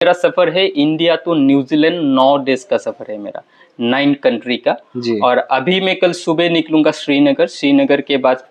मेरा सफर है India to New Zealand, 9 days का सफर है मेरा, 9 कंट्री का। और अभी मैं कल सुबह निकलूंगा श्रीनगर, श्रीनगर के बाद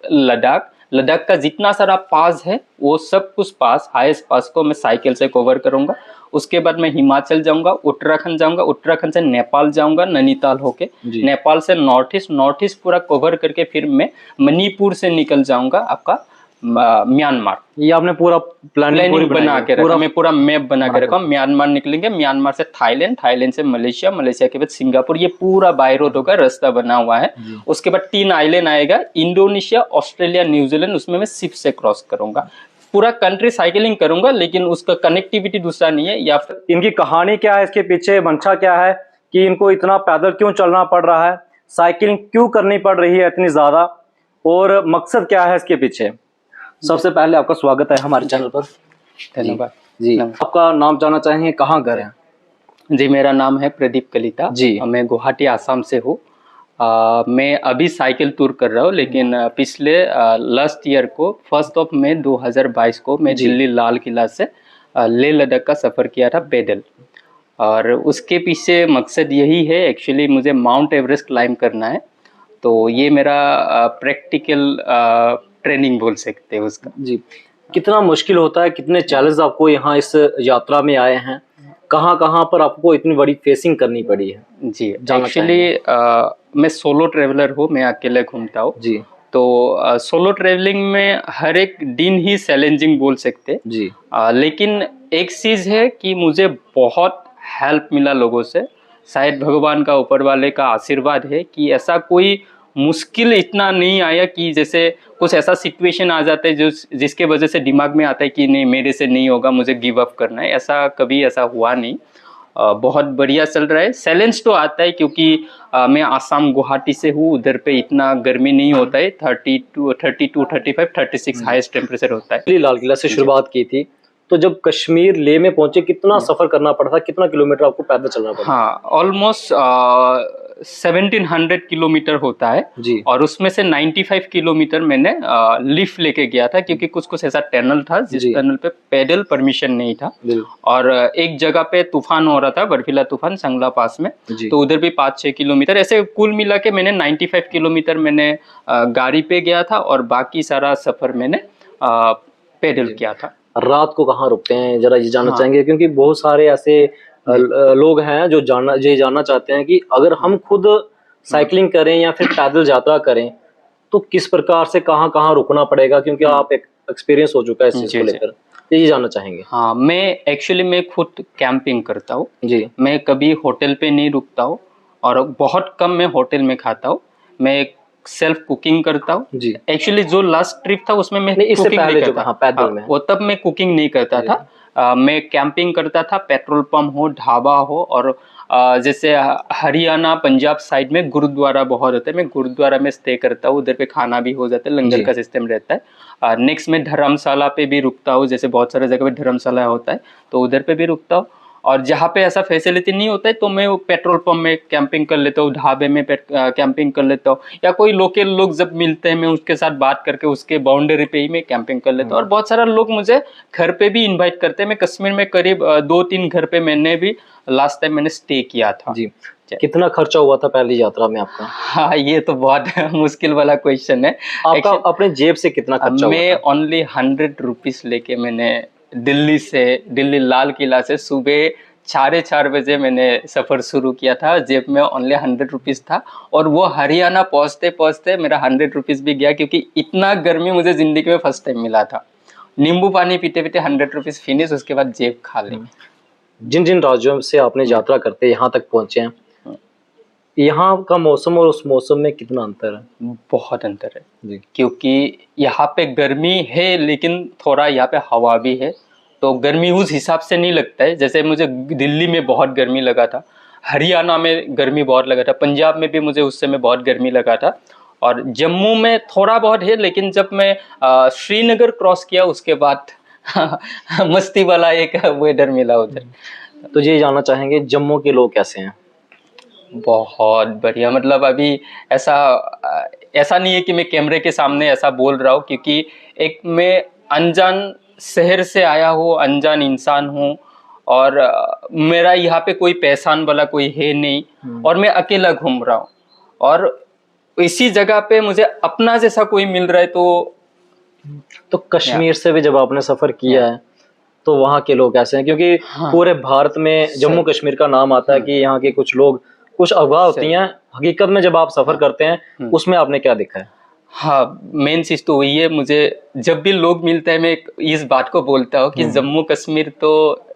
लद्दाख। लद्दाख का जितना सारा पास है वो सब कुछ पास, हाईएस्ट पास को मैं साइकिल से कवर करूंगा। उसके बाद मैं हिमाचल जाऊंगा, उत्तराखंड जाऊंगा, उत्तराखंड से नेपाल जाऊंगा नैनीताल होके, नेपाल से नॉर्थ ईस्ट पूरा कवर करके फिर मैं मणिपुर से निकल जाऊंगा आपका म्यांमार। ये आपने पूरा प्लानिंग बना के रखा, मैं पूरा मैप बना के रखा हूँ। म्यांमार निकलेंगे, म्यांमार से थाईलैंड, थाईलैंड से मलेशिया, मलेशिया के बाद सिंगापुर, ये पूरा बाय रोड होगा, रास्ता बना हुआ है। उसके बाद 3 आइलैंड आएगा, इंडोनेशिया, ऑस्ट्रेलिया, न्यूजीलैंड, उसमें मैं शिप से क्रॉस करूंगा। पूरा कंट्री साइकिलिंग करूंगा, लेकिन उसका कनेक्टिविटी दूसरा नहीं है। या फिर इनकी कहानी क्या है, इसके पीछे मंशा क्या है कि इनको इतना पैदल क्यों चलना पड़ रहा है, साइकिलिंग क्यों करनी पड़ रही है इतनी ज्यादा, और मकसद क्या है इसके पीछे। सबसे पहले आपका स्वागत है हमारे चैनल पर। धन्यवाद जी। आपका नाम जानना चाहेंगे, कहाँ घर है? जी, मेरा नाम है प्रदीप कलिता जी। मैं गुवाहाटी आसाम से हूँ। मैं अभी साइकिल टूर कर रहा हूँ, लेकिन पिछले लास्ट ईयर को 1 मई 2022 को मैं दिल्ली लाल किला से लेह लद्दाख का सफ़र किया था पैदल। और उसके पीछे मकसद यही है, एक्चुअली मुझे माउंट एवरेस्ट क्लाइंब करना है। तो ये मेरा प्रैक्टिकल ट्रेनिंग बोल सकते हैं उसका। जी। कितना मुश्किल होता है, कितने चैलेंज आपको यहाँ इस यात्रा में आए हैं, कहाँ कहाँ पर आपको इतनी बड़ी फेसिंग करनी पड़ी है? जी, एक्चुअली मैं सोलो ट्रेवलर हूँ, मैं अकेले घूमता हूँ जी। तो सोलो ट्रेवलिंग में हर एक दिन ही चैलेंजिंग बोल सकते जी। लेकिन एक चीज़ है कि मुझे बहुत हेल्प मिला लोगों से, शायद भगवान का, ऊपर वाले का आशीर्वाद है कि ऐसा कोई मुश्किल इतना नहीं आया कि जैसे कुछ ऐसा सिचुएशन आ जाता है जिसके वजह से दिमाग में आता है कि नहीं मेरे से नहीं होगा, मुझे गिव अप करना है। ऐसा कभी ऐसा हुआ नहीं। बहुत बढ़िया चल रहा है। चैलेंज तो आता है क्योंकि मैं आसाम गुवाहाटी से हूँ, उधर पे इतना गर्मी नहीं होता है, 32, 35, 36 हाईएस्ट टेम्परेचर होता है। लाल किला से शुरुआत की थी, तो जब कश्मीर लेह में पहुंचे कितना सफर करना पड़ा था, कितना किलोमीटर आपको पैदल चलना पड़ा? हाँ, ऑलमोस्ट 1700 किलोमीटर होता है जी। और उसमें से 95 किलोमीटर मैंने लिफ्ट लेके गया था, क्योंकि कुछ ऐसा टनल था जिस टनल पे पैदल परमिशन नहीं था। और एक जगह पे तूफान हो रहा था, बर्फीला तूफान संगला पास में, तो उधर भी 5-6 किलोमीटर, ऐसे कुल मिला के मैंने 95 किलोमीटर मैंने गाड़ी पे गया था, और बाकी सारा सफर मैंने पैदल किया था। रात को कहाँ रुकते हैं जरा ये जानना चाहेंगे, क्योंकि बहुत सारे ऐसे लोग हैं जो जानना चाहते हैं कि अगर हम खुद साइकिलिंग करें या फिर पैदल यात्रा करें तो किस प्रकार से कहाँ कहाँ रुकना पड़ेगा, क्योंकि आप एक एक्सपीरियंस हो चुका है इस चीज को लेकर, ये जानना चाहेंगे। हाँ, मैं खुद कैंपिंग करता हूँ जी। मैं कभी होटल पे नहीं रुकता हूँ, और बहुत कम मैं होटल में खाता हूँ। मैं सेल्फ कुकिंग करता हूँ जी। एक्चुअली जो लास्ट ट्रिप था उसमें मैं इससे पहले जो पैदल में वो तब मैं कुकिंग नहीं करता था। मैं कैंपिंग करता था, पेट्रोल पंप हो, ढाबा हो, और जैसे हरियाणा पंजाब साइड में गुरुद्वारा बहुत होता है, मैं गुरुद्वारा में स्टे करता हूँ, उधर पे खाना भी हो जाता है, लंगर का सिस्टम रहता है। नेक्स्ट में धर्मशाला पे भी रुकता हूँ, जैसे बहुत सारे जगह पे धर्मशाला होता है तो उधर पे भी रुकता हूँ। और जहाँ पे ऐसा फैसिलिटी नहीं होता है तो मैं वो पेट्रोल पंप में कैंपिंग कर लेता हूँ, ढाबे में कैंपिंग कर लेता हूँ, या कोई लोकल लोग जब मिलते हैं मैं उसके साथ बात करके उसके बाउंड्री पे ही मैं कैंपिंग कर लेता हूँ। और बहुत सारा लोग मुझे घर पे भी इनवाइट करते हैं। मैं कश्मीर में करीब 2-3 घर पे मैंने भी लास्ट टाइम मैंने स्टे किया था जी। कितना खर्चा हुआ था पहली यात्रा में आपका? हाँ, ये तो बहुत मुश्किल वाला क्वेश्चन है। आपका अपने जेब से कितना खर्चा हुआ था? मैं ओनली 100 रुपीज लेके मैंने दिल्ली लाल किला से सुबह 4:30 बजे मैंने सफ़र शुरू किया था। जेब में ओनली 100 रुपीज़ था, और वो हरियाणा पहुँचते पहुँचते मेरा 100 रुपीज़ भी गया, क्योंकि इतना गर्मी मुझे ज़िंदगी में फर्स्ट टाइम मिला था। नींबू पानी पीते पीते 100 रुपीज़ फिनिश, उसके बाद जेब खाली। जिन जिन राज्यों से आपने यात्रा करते यहाँ तक पहुँचे हैं, यहाँ का मौसम और उस मौसम में कितना अंतर है? बहुत अंतर है जी। क्योंकि यहाँ पे गर्मी है, लेकिन थोड़ा यहाँ पे हवा भी है, तो गर्मी उस हिसाब से नहीं लगता है। जैसे मुझे दिल्ली में बहुत गर्मी लगा था, हरियाणा में गर्मी बहुत लगा था, पंजाब में भी मुझे उस समय बहुत गर्मी लगा था, और जम्मू में थोड़ा बहुत है। लेकिन जब मैं श्रीनगर क्रॉस किया उसके बाद मस्ती वाला एक वेदर मिला उधर। तो ये जानना चाहेंगे जम्मू के लोग कैसे हैं? बहुत बढ़िया, मतलब अभी ऐसा नहीं है कि मैं कैमरे के सामने ऐसा बोल रहा हूँ, क्योंकि एक मैं अनजान शहर से आया हूँ, अनजान इंसान हूँ, और मेरा यहाँ पे कोई पहचान वाला कोई है नहीं और मैं अकेला घूम रहा हूँ और इसी जगह पे मुझे अपना जैसा कोई मिल रहा है तो कश्मीर से भी जब आपने सफर किया है तो वहाँ के लोग कैसे हैं? क्योंकि पूरे भारत में जम्मू कश्मीर का नाम आता है कि यहाँ के कुछ लोग कुछ अफवाह होती हैं, हकीकत में जब आप सफर करते हैं उसमें आपने क्या देखा है? हाँ, मेन चीज तो वही है। मुझे जब भी लोग मिलते हैं मैं इस बात को बोलता हूँ कि जम्मू कश्मीर तो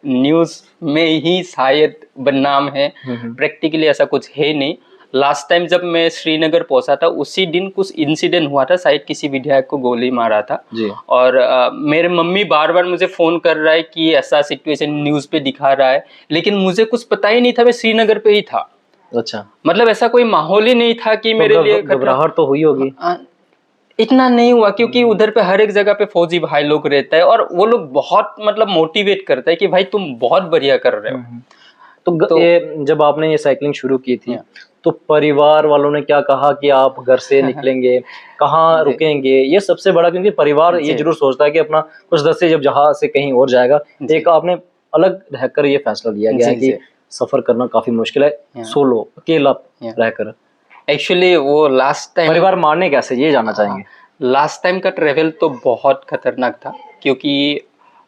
न्यूज में ही शायद बदनाम है, प्रैक्टिकली ऐसा कुछ है नहीं। लास्ट टाइम जब मैं श्रीनगर पहुंचा था उसी दिन कुछ इंसिडेंट हुआ था, शायद किसी विधायक को गोली मारा था जी। और मेरे मम्मी बार बार मुझे फोन कर रहा है कि ऐसा सिचुएशन न्यूज पे दिखा रहा है, लेकिन मुझे कुछ पता ही नहीं था, मैं श्रीनगर पे ही था। अच्छा, मतलब ऐसा कोई माहौल ही नहीं था कि मेरे लिए घबराहट तो हुई होगी? इतना नहीं हुआ क्योंकि उधर पे हर एक जगह पे फौजी भाई लोग रहता है और वो लोग बहुत मतलब मोटिवेट करता है कि भाई तुम बहुत बढ़िया कर रहे हो। तो ये जब आपने ये साइकिलिंग शुरू की थी तो परिवार वालों ने क्या कहा कि आप घर से निकलेंगे, कहाँ रुकेंगे? ये सबसे बड़ा, क्योंकि परिवार ये जरूर सोचता है कि अपना कुछ सदस्य जब जहाँ से कहीं और जाएगा, एक आपने अलग रहकर ये फैसला लिया गया है कि सफर करना काफी मुश्किल है, सोलो अकेला रहकर। एक्चुअली वो लास्ट टाइम परिवार मारने कैसे, ये जानना चाहेंगे। लास्ट टाइम का ट्रेवल तो बहुत खतरनाक था क्योंकि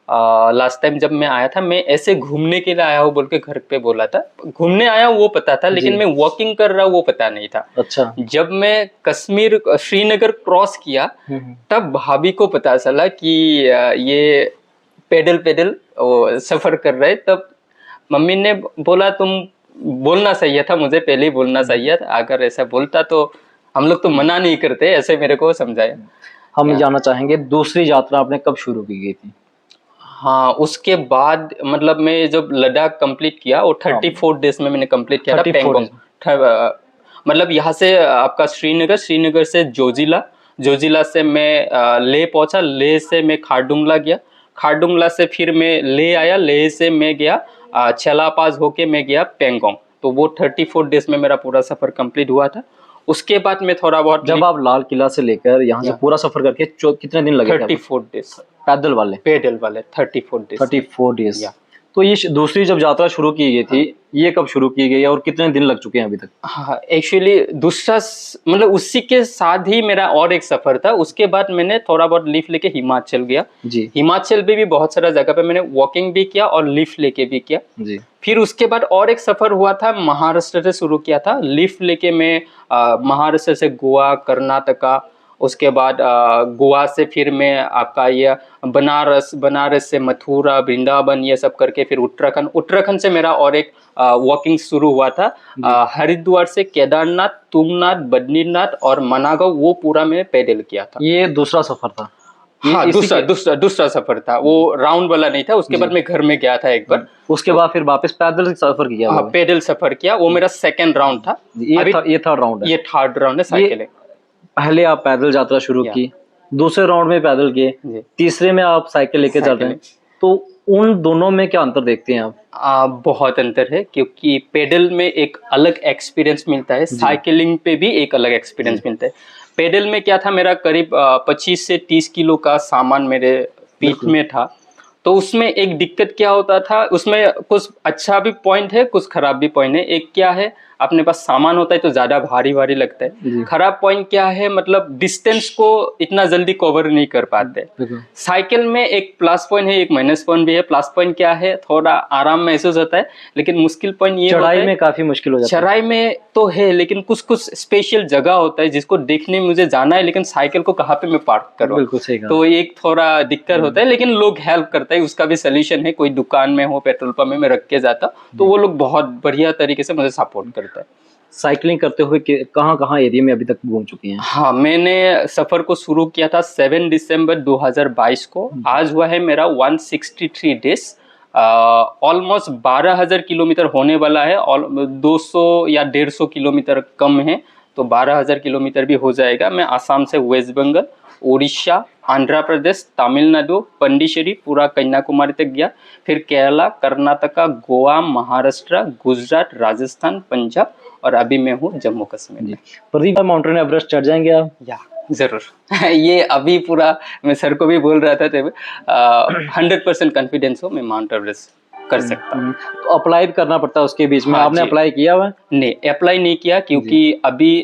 लास्ट टाइम जब मैं आया था मैं ऐसे घूमने के लिए आया हूँ बोल के घर पे बोला था, घूमने आया वो पता था लेकिन मैं वॉकिंग कर रहा हूँ वो पता नहीं था। अच्छा, जब मैं कश्मीर श्रीनगर क्रॉस किया तब भाभी को पता चला कि ये पैदल वो सफर कर रहे। तब मम्मी ने बोला तुम बोलना चाहिए था, मुझे पहले ही बोलना चाहिए था, अगर ऐसा बोलता तो हम लोग तो मना नहीं करते, ऐसे मेरे को समझाया। हम जानना चाहेंगे दूसरी यात्रा आपने कब शुरू की गई थी? हाँ, उसके बाद मतलब मैं जब लद्दाख कंप्लीट किया वो 34 डेज में मैंने कंप्लीट किया था। पैंगोंग मतलब यहाँ से आपका श्रीनगर से जोजिला से मैं लेह पहुंचा, लेह से मैं खारदुंगला गया, खारदुंगला से फिर मैं लेह आया, लेह से मैं गया छला पास होके मैं गया पैंगोंग। तो वो 34 डेज में मेरा पूरा सफर कंप्लीट हुआ था। उसके बाद में थोड़ा बहुत, जब आप लाल किला से लेकर यहाँ से पूरा सफर करके कितने दिन लगे? 34 डेज पैदल वाले 34 डेज। तो ये दूसरी जब यात्रा शुरू की गई थी, ये कब शुरू की गई और कितने दिन लग चुके हैं अभी तक? हाँ, एक्चुअली दूसरा मतलब उसी के साथ ही मेरा और एक सफर था। उसके बाद मैंने थोड़ा बहुत लिफ्ट लेके हिमाचल गया जी। हिमाचल में भी बहुत सारा जगह पे मैंने वॉकिंग भी किया और लिफ्ट लेके भी किया जी। फिर उसके बाद और एक सफर हुआ था, महाराष्ट्र से शुरू किया था, लिफ्ट लेके मैं महाराष्ट्र से गोवा, कर्नाटका, उसके बाद गोवा से फिर मैं आपका ये बनारस से मथुरा, वृंदावन, ये सब करके फिर उत्तराखंड से मेरा और एक वॉकिंग शुरू हुआ था। हरिद्वार से केदारनाथ, तुंगनाथ, बद्रीनाथ और मनागांव, वो पूरा मैं पैदल किया था। ये दूसरा सफर था? हाँ, दूसरा सफर था, वो राउंड वाला नहीं था। उसके बाद मैं घर में गया था एक बार, उसके बाद फिर वापस पैदल सफर किया? हाँ, पैदल सफर किया, वो मेरा सेकंड राउंड था। ये थर्ड राउंड है? ये थर्ड राउंड है साइकिल। पहले आप पैदल यात्रा शुरू की, दूसरे राउंड में पैदल किए, तीसरे में आप साइकिल लेके चल रहे हैं, तो उन दोनों में क्या अंतर देखते हैं आप? बहुत अंतर है क्योंकि पैदल में एक अलग एक्सपीरियंस मिलता है, साइकिलिंग पे भी एक अलग एक्सपीरियंस मिलता है। पैदल में क्या था, मेरा करीब 25 से 30 किलो का सामान मेरे पीठ में था, तो उसमें एक दिक्कत क्या होता था, उसमें कुछ अच्छा भी पॉइंट है, कुछ खराब भी पॉइंट है। एक क्या है, अपने पास सामान होता है तो ज्यादा भारी लगता है। खराब पॉइंट क्या है, मतलब डिस्टेंस को इतना जल्दी कवर नहीं कर पाते। साइकिल में एक प्लस पॉइंट है, एक माइनस पॉइंट भी है। प्लस पॉइंट क्या है, थोड़ा आराम महसूस होता है, लेकिन मुश्किल पॉइंट ये चढ़ाई में काफी मुश्किल हो जाता है। चढ़ाई में तो है, लेकिन कुछ स्पेशल जगह होता है जिसको देखने मुझे जाना है, लेकिन साइकिल को कहाँ पे मैं पार्क करूँ, तो एक थोड़ा दिक्कत होता है। लेकिन लोग हेल्प करता है, उसका भी सोल्यूशन है। कोई दुकान में हो, पेट्रोल पंप में रख के जाता तो वो लोग बहुत बढ़िया तरीके से मुझे सपोर्ट करता है। साइकिलिंग करते हुए कहाँ एरिया में अभी तक घूम चुकी हैं? हाँ, मैंने सफर को शुरू किया था 7 दिसंबर 2022 को। आज हुआ है मेरा 163 डेज, ऑलमोस्ट 12,000 किलोमीटर होने वाला है। 200 या 150 किलोमीटर कम है, तो 12,000 किलोमीटर भी हो जाएगा। मैं आसाम से वेस्ट बंगाल, उड़ीसा, आंध्र प्रदेश, तमिलनाडु, पंडिचेरी, पूरा कन्याकुमारी तक गया, फिर केरला, कर्नाटका, गोवा, महाराष्ट्र, गुजरात, राजस्थान, पंजाब, और अभी मैं हूँ जम्मू कश्मीर में। प्रदीप, माउंटेन एवरेस्ट चढ़ जाएंगे आप? या जरूर ये अभी पूरा मैं सर को भी बोल रहा था, 100% कॉन्फिडेंस हो मैं माउंट एवरेस्ट कर सकता हूँ। तो अप्लाई करना पड़ता है उसके बीच में, हाँ आपने जी। अप्लाई किया हुआ है? नहीं, अप्लाई नहीं किया क्योंकि अभी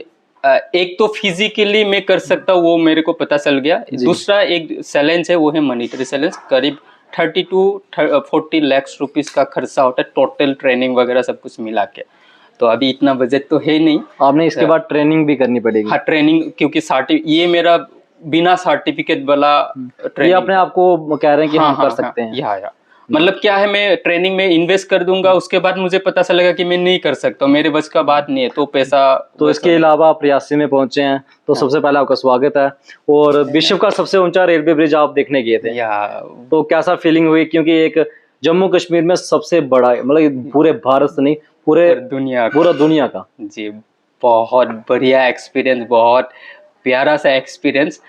एक तो फिजिकली मैं कर सकता हूँ, वो मेरे को पता चल गया। जी। दूसरा एक चैलेंज है, वो है मॉनेटरी चैलेंज। करीब 30 to 40 लाख रुपीस का खर्चा होता है, टोटल ट्रेनिंग वगैरह सब कुछ मिला के। तो अभी इतना बजट तो है नहीं। आपने इसके बाद ट्रेनिंग भी करनी पड़ेगी? हाँ, ट्रेनिंग, क्योंकि ये मेरा बिना सर्टिफिकेट वाला ये ट्रेनिंग। अपने आप को कह रहे हैं कि हाँ हम हाँ कर सकते हैं? या मतलब क्या है, मैं ट्रेनिंग में इन्वेस्ट कर दूंगा, उसके बाद मुझे पता चलेगा कि मैं नहीं कर सकता, मेरे बस का बात नहीं है, तो पैसा। तो इसके अलावा आप रियासी में पहुंचे हैं, तो सबसे पहले आपका स्वागत है। और विश्व का सबसे ऊंचा रेलवे ब्रिज आप देखने गए थे, तो कैसा फीलिंग हुई? क्योंकि एक जम्मू कश्मीर में सबसे बड़ा, मतलब पूरे भारत से नहीं, पूरा दुनिया का। जी, बहुत बढ़िया एक्सपीरियंस, बहुत प्यारा सा एक्सपीरियंस।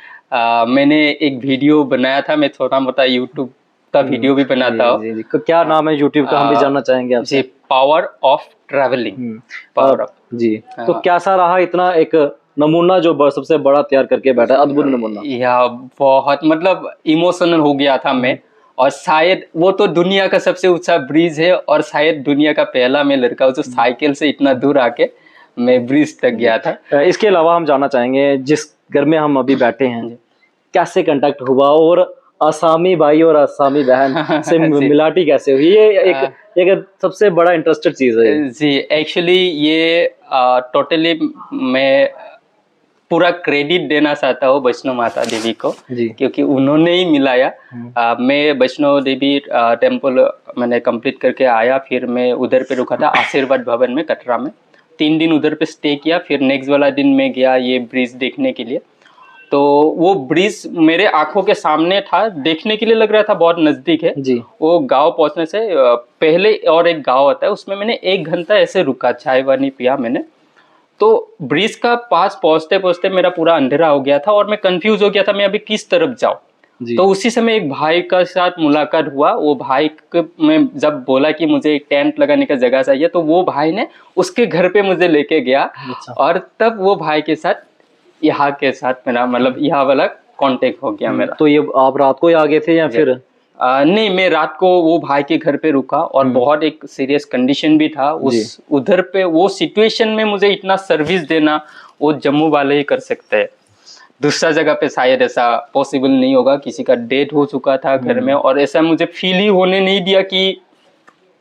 मैंने एक वीडियो बनाया था, मैं थोड़ा मोटा यूट्यूब का वीडियो भी बनाता हूँ। जी। क्या नाम है यूट्यूब का, हम भी जानना चाहेंगे आपसे। जी, power of travelling. Power of जी। तो कैसा रहा इतना एक नमूना जो सबसे बड़ा तैयार करके बैठा, अद्भुत नमूना? या बहुत मतलब इमोशनल हो गया था मैं। और शायद वो तो दुनिया का सबसे ऊंचा ब्रिज है, और शायद दुनिया का पहला मैं लड़का हूँ जो साइकिल से इतना दूर आके मैं ब्रिज तक गया था। इसके अलावा हम जानना चाहेंगे, जिस घर में हम अभी बैठे हैं, कैसे कांटेक्ट हुआ, और आसामी भाई और आसामी बहन से मिलाटी कैसे हुई? ये एक सबसे बड़ा इंटरेस्टेड चीज है। जी, एक्चुअली ये टोटली मैं पूरा क्रेडिट देना चाहता हूँ वैष्णो माता देवी को, क्योंकि उन्होंने ही मिलाया। मैं वैष्णो देवी टेम्पल मैंने कंप्लीट करके आया, फिर मैं उधर पे रुका था आशीर्वाद भवन में कटरा में, 3 दिन उधर पे स्टे किया। फिर नेक्स्ट वाला दिन मैं गया ये ब्रिज देखने के लिए। तो वो ब्रिज मेरे आंखों के सामने था, देखने के लिए लग रहा था बहुत नजदीक है जी। वो गांव पहुंचने से पहले और एक गांव आता है, उसमें मैंने 1 घंटा ऐसे रुका, चाय वानी पिया मैंने। तो ब्रिज का पास पहुंचते पहुंचते मेरा पूरा अंधेरा हो गया था, और मैं कंफ्यूज हो गया था मैं अभी किस तरफ जाऊं। तो उसी समय एक भाई का साथ मुलाकात हुआ। वो भाई में जब बोला कि मुझे एक टेंट लगाने का जगह चाहिए, तो वो भाई ने उसके घर पे मुझे लेके गया। और तब वो भाई के साथ यहाँ के साथ मेरा मतलब यहाँ वाला कांटेक्ट हो गया मेरा। तो ये आप रात को ही आ गए थे या फिर? नहीं, मैं रात को वो भाई के घर पे रुका, और बहुत एक सीरियस कंडीशन भी था उस उधर पे। वो सिचुएशन में मुझे इतना सर्विस देना वो जम्मू वाले ही कर सकते हैं, दूसरा जगह पे शायद ऐसा पॉसिबल नहीं होगा। किसी का डेथ हो चुका था घर में, और ऐसा मुझे फील ही होने नहीं दिया कि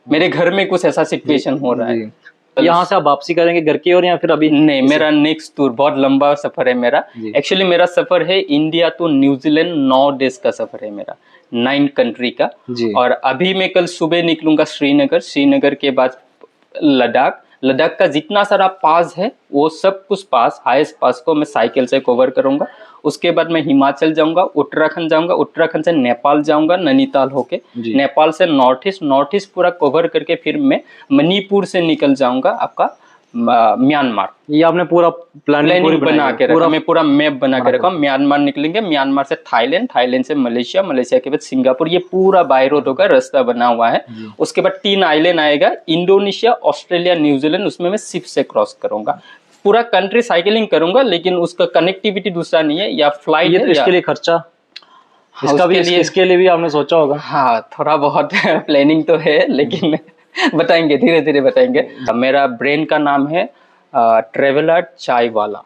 मेरे घर में कुछ ऐसा सिचुएशन हो रहा है। यहाँ से आप वापसी करेंगे घर की ओर या फिर अभी? नहीं, मेरा नेक्स्ट टूर, बहुत लंबा सफर है मेरा। एक्चुअली मेरा सफर है इंडिया टू न्यूजीलैंड, 9 देश का सफर है मेरा, 9 कंट्री का। और अभी मैं कल सुबह निकलूंगा श्रीनगर के बाद लद्दाख का जितना सारा पास है वो सब कुछ पास, हाईएस्ट पास को मैं साइकिल से कवर करूंगा। उसके बाद मैं हिमाचल जाऊंगा, उत्तराखंड जाऊंगा, उत्तराखंड से नेपाल जाऊंगा नैनीताल होके, नेपाल से नॉर्थ ईस्ट पूरा कवर करके फिर मैं मणिपुर से निकल जाऊंगा आपका म्यांमार। ये आपने पूरा प्लानिंग बना के रखा, मैं पूरा मैप बना के रखा। म्यांमार निकलेंगे, म्यांमार से थाईलैंड से मलेशिया के बाद सिंगापुर, ये पूरा बाय रोड होगा, रास्ता बना हुआ है। उसके बाद 3 आइलैंड आएगा, इंडोनेशिया, ऑस्ट्रेलिया, न्यूजीलैंड, उसमें मैं शिप से क्रॉस करूंगा। पूरा कंट्री साइकिलिंग करूंगा, लेकिन उसका कनेक्टिविटी दूसरा नहीं है, या फ्लाइट है। इसके लिए खर्चा इसके लिए भी आपने सोचा होगा? हाँ, थोड़ा बहुत प्लानिंग तो है, लेकिन बताएंगे, धीरे धीरे बताएंगे। मेरा ब्रांड का नाम है ट्रेवलर चाय वाला।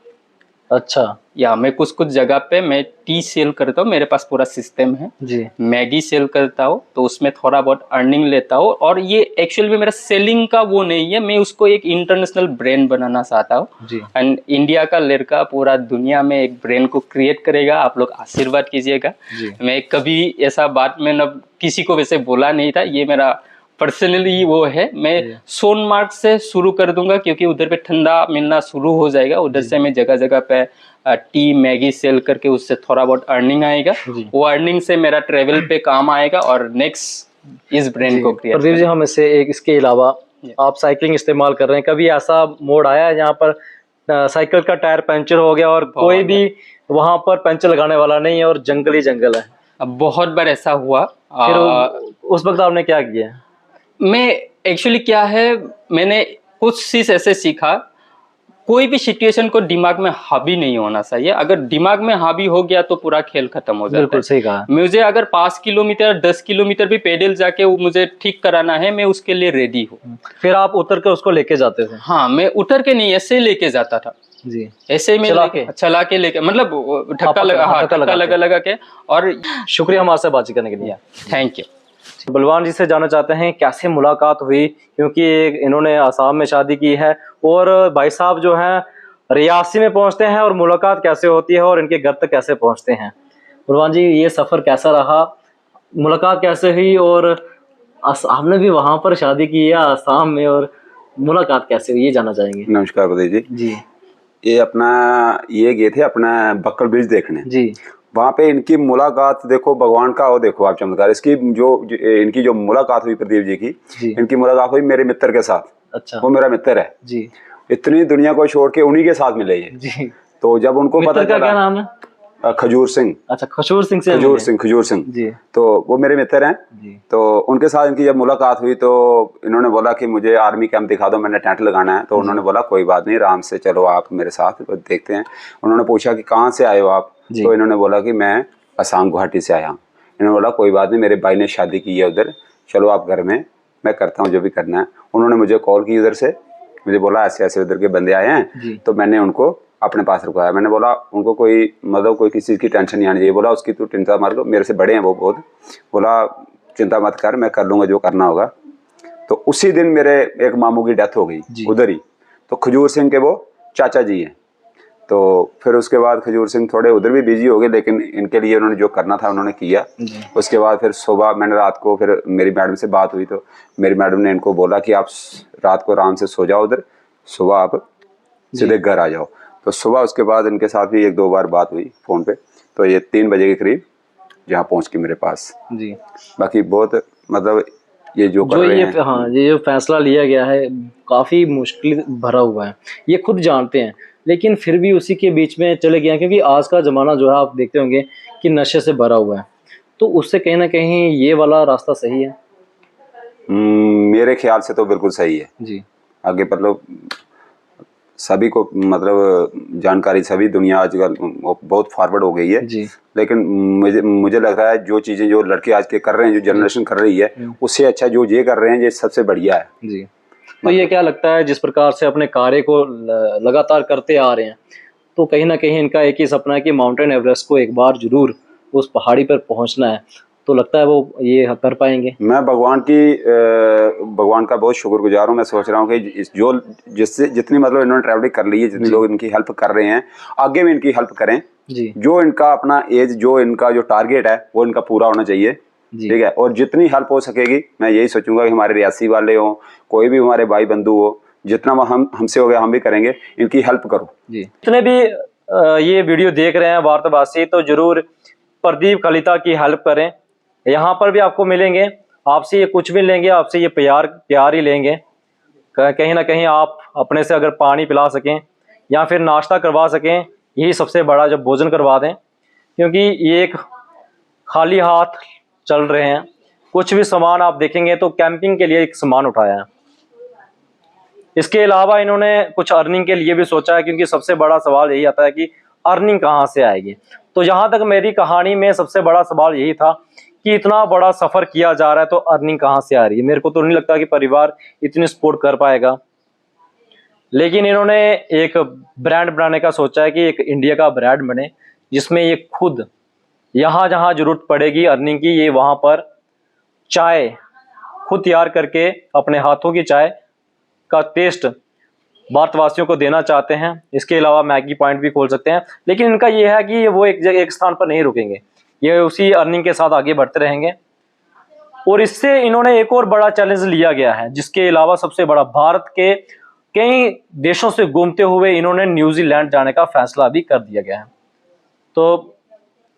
अच्छा। या मैं कुछ जगह पे मैं टी सेल करता हूँ, मेरे पास पूरा सिस्टम है जी। मैगी सेल करता हूँ, तो उसमें थोड़ा बहुत अर्निंग लेता हूँ। और ये एक्चुअली में मेरा सेलिंग का वो नहीं है, मैं उसको एक इंटरनेशनल ब्रांड बनाना चाहता हूँ। एंड इंडिया का लड़का पूरा दुनिया में एक ब्रांड को क्रिएट करेगा। आप लोग आशीर्वाद कीजिएगा। मैं कभी ऐसा बात में न किसी को वैसे बोला नहीं था, ये मेरा पर्सनली वो है। मैं सोनमार्ग से शुरू कर दूंगा, क्योंकि उधर पे ठंडा मिलना शुरू हो जाएगा। उधर से मैं जगह जगह पे टी मैगी सेल करके उससे थोड़ा बहुत अर्निंग आएगा, वो अर्निंग से मेरा ट्रेवल पे काम आएगा, और नेक्स्ट इस ब्रांड को क्रिएट। प्रदीप जी, हम इसके अलावा आप साइकिलिंग इस्तेमाल कर रहे हैं, कभी ऐसा मोड़ आया है जहाँ पर साइकिल का टायर पंचर हो गया और कोई भी वहां पर पंचर लगाने वाला नहीं है और जंगल ही जंगल है? अब बहुत बार ऐसा हुआ। फिर उस वक्त आपने क्या किया? मैं एक्चुअली क्या है, मैंने कुछ चीज ऐसे सीखा, कोई भी सिचुएशन को दिमाग में हावी नहीं होना चाहिए। अगर दिमाग में हावी हो गया तो पूरा खेल खत्म हो जाता बिल्कुल है। सही कहा। मुझे अगर 5 किलोमीटर 10 किलोमीटर भी पैदल जाके वो मुझे ठीक कराना है, मैं उसके लिए रेडी हूँ। फिर आप उतर कर उसको लेके जाते थे? हाँ, मैं उतर के नहीं, ऐसे ही लेके जाता था जी, ऐसे ही मैं चला के लेके, मतलब धक्का लगा, हाँ, धक्का लगा के। और शुक्रिया हमारे से बातचीत करने के लिए। Thank you. बलवान जी से जानना चाहते हैं कैसे मुलाकात हुई, क्योंकि इन्होंने आसाम में शादी की है और भाई साहब जो हैं रियासी में पहुंचते हैं, और मुलाकात कैसे होती है और इनके घर तक कैसे पहुंचते हैं। बलवान जी, ये सफ़र कैसा रहा, मुलाकात कैसे हुई, और आपने भी वहाँ पर शादी की है आसाम में, और मुलाकात कैसे हुई ये जानना चाहेंगे। नमस्कार बधाई जी। जी, ये गए थे अपना बक्कल ब्रिज देखने जी, वहाँ पे इनकी मुलाकात देखो, भगवान का वो देखो आप चमत्कार। इनकी जो मुलाकात हुई प्रदीप जी की, इनकी मुलाकात हुई मेरे मित्र के साथ। अच्छा, वो मेरा मित्र है जी, इतनी दुनिया को छोड़ के उन्हीं के साथ मिले ये। जी। तो जब उनको पता मित्र का क्या नाम है? खजूर सिंह। अच्छा, खजूर सिंह से खजूर सिंह जी। तो वो मेरे मित्र हैं जी। तो उनके साथ इनकी जब मुलाकात हुई तो इन्होंने बोला कि मुझे आर्मी कैंप दिखा दो, मैंने टेंट लगाना है। तो उन्होंने बोला कोई बात नहीं, आराम से चलो आप मेरे साथ, तो देखते हैं। उन्होंने पूछा कि कहाँ से आए हो आप? तो इन्होंने बोला कि मैं असम गुवाहाटी से आया हूँ। इन्होंने बोला कोई बात नहीं, मेरे भाई ने शादी की है उधर, चलो आप घर में, मैं करता हूँ जो भी करना है। उन्होंने मुझे कॉल की उधर से, मुझे बोला ऐसे ऐसे उधर के बंदे आए हैं। तो मैंने उनको अपने पास रुकाया। मैंने बोला उनको कोई मतलब कोई किसी चीज़ की टेंशन नहीं आनी चाहिए। बोला उसकी तू चिंता मत कर, मेरे से बड़े हैं वो बहुत। बोला चिंता मत कर, मैं कर लूँगा जो करना होगा। तो उसी दिन मेरे एक मामू की डेथ हो गई उधर ही। तो खजूर सिंह के वो चाचा जी हैं। तो फिर उसके बाद खजूर सिंह थोड़े उधर भी बिजी हो गए, लेकिन इनके लिए उन्होंने जो करना था उन्होंने किया। उसके बाद फिर सुबह मैंने रात को फिर मेरी मैडम से बात हुई, तो मेरी मैडम ने इनको बोला कि आप रात को आराम से सो जाओ उधर, सुबह आप सीधे घर आ जाओ। तो सुबह उसके बाद इनके साथ भी 1-2 बार बात हुई फ़ोन पे। तो ये 3 बजे के करीब यहाँ पहुँच के मेरे पास। जी, बाकी बहुत मतलब ये जो कर रहे हैं, हाँ, ये जो फैसला लिया गया है काफ़ी मुश्किल भरा हुआ है, ये खुद जानते हैं, लेकिन फिर भी उसी के बीच में चले गए हैं, क्योंकि आज का ज़माना जो है आप देखते होंगे कि नशे से भरा हुआ है। तो उससे कहीं ना कहीं ये वाला रास्ता सही है? मेरे ख्याल से तो बिल्कुल सही है जी। आगे मतलब सभी को मतलब जानकारी, सभी दुनिया आजकल बहुत फॉरवर्ड हो गई है जी। लेकिन मुझे लग रहा है जो चीज़ें जो लड़के आज के कर रहे हैं, जो जनरेशन कर रही है, उससे अच्छा जो ये कर रहे हैं ये सबसे बढ़िया है। जी। तो ये क्या लगता है, जिस प्रकार से अपने कार्य को लगातार करते आ रहे हैं, तो कहीं ना कहीं इनका एक ही सपना है कि माउंटेन एवरेस्ट को एक बार जरूर उस पहाड़ी पर पहुंचना है, तो लगता है वो ये कर पाएंगे? मैं भगवान का बहुत शुक्रगुजार हूँ। मैं सोच रहा हूँ कि जिससे जितनी मतलब इन्होंने ट्रैवलिंग कर ली है, जितने लोग इनकी हेल्प कर रहे हैं, आगे भी इनकी हेल्प करें जी। जो इनका अपना एज, जो इनका जो टारगेट है वो इनका पूरा होना चाहिए, ठीक है। और जितनी हेल्प हो सकेगी मैं यही सोचूंगा कि हमारे रियासी वाले हों, कोई भी हमारे भाई बंधु हो, जितना हमसे हो गया हम भी करेंगे, इनकी हेल्प करो जी। जितने भी ये वीडियो देख रहे हैं वार्तावासी, तो जरूर प्रदीप कलिता की हेल्प करें। यहाँ पर भी आपको मिलेंगे, आपसे ये कुछ भी लेंगे, आपसे ये प्यार ही लेंगे। कहीं ना कहीं आप अपने से अगर पानी पिला सकें या फिर नाश्ता करवा सकें, यही सबसे बड़ा, जब भोजन करवा दें, क्योंकि ये एक खाली हाथ चल रहे हैं। कुछ भी सामान आप देखेंगे तो कैंपिंग के लिए एक सामान उठाया है। इसके अलावा इन्होंने कुछ अर्निंग के लिए भी सोचा है, क्योंकि सबसे बड़ा सवाल यही आता है कि अर्निंग कहाँ से आएगी। तो जहाँ तक मेरी कहानी में सबसे बड़ा सवाल यही था कि इतना बड़ा सफ़र किया जा रहा है तो अर्निंग कहाँ से आ रही है। मेरे को तो नहीं लगता कि परिवार इतनी सपोर्ट कर पाएगा, लेकिन इन्होंने एक ब्रांड बनाने का सोचा है कि एक इंडिया का ब्रांड बने, जिसमें ये खुद यहाँ जहाँ जरूरत पड़ेगी अर्निंग की, ये वहाँ पर चाय खुद तैयार करके अपने हाथों की चाय का टेस्ट भारतवासियों को देना चाहते हैं। इसके अलावा मैगी पॉइंट भी खोल सकते हैं, लेकिन इनका ये है कि वो एक स्थान पर नहीं रुकेंगे, ये उसी अर्निंग के साथ आगे बढ़ते रहेंगे। और इससे इन्होंने एक और बड़ा चैलेंज लिया गया है, जिसके अलावा सबसे बड़ा, भारत के कई देशों से घूमते हुए इन्होंने न्यूजीलैंड जाने का फैसला भी कर दिया गया है। तो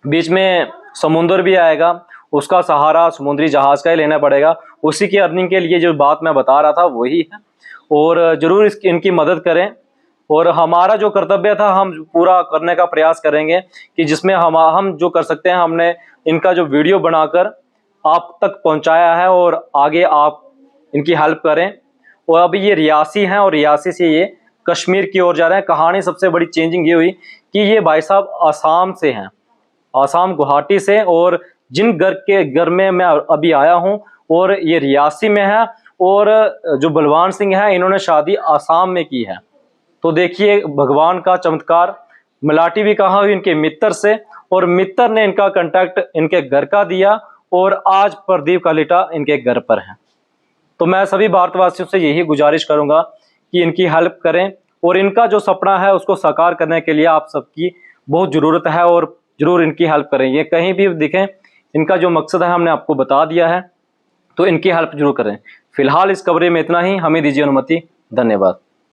बीच में समुंदर भी आएगा, उसका सहारा समुद्री जहाज का ही लेना पड़ेगा। उसी की अर्निंग के लिए जो बात मैं बता रहा था वही है, और जरूर इनकी मदद करें। और हमारा जो कर्तव्य था हम पूरा करने का प्रयास करेंगे, कि जिसमें हम जो कर सकते हैं, हमने इनका जो वीडियो बनाकर आप तक पहुंचाया है, और आगे आप इनकी हेल्प करें। और अभी ये रियासी हैं और रियासी से ये कश्मीर की ओर जा रहे हैं। कहानी सबसे बड़ी चेंजिंग ये हुई कि ये भाई साहब आसाम से हैं, आसाम गुवाहाटी से, और जिन घर में मैं अभी आया हूं और ये रियासी में है, और जो बलवान सिंह है इन्होंने शादी आसाम में की है। तो देखिए भगवान का चमत्कार। मलाटी भी कहा हुई इनके मित्र से, और मित्र ने इनका कांटेक्ट इनके घर का दिया, और आज प्रदीप कालिटा इनके घर पर हैं। तो मैं सभी भारतवासियों से यही गुजारिश करूंगा कि इनकी हेल्प करें, और इनका जो सपना है उसको साकार करने के लिए आप सबकी बहुत ज़रूरत है, और ज़रूर इनकी हेल्प करें। ये कहीं भी दिखें, इनका जो मकसद है हमने आपको बता दिया है, तो इनकी हेल्प जरूर करें। फिलहाल इस कवरेज में इतना ही, हमें दीजिए अनुमति। धन्यवाद।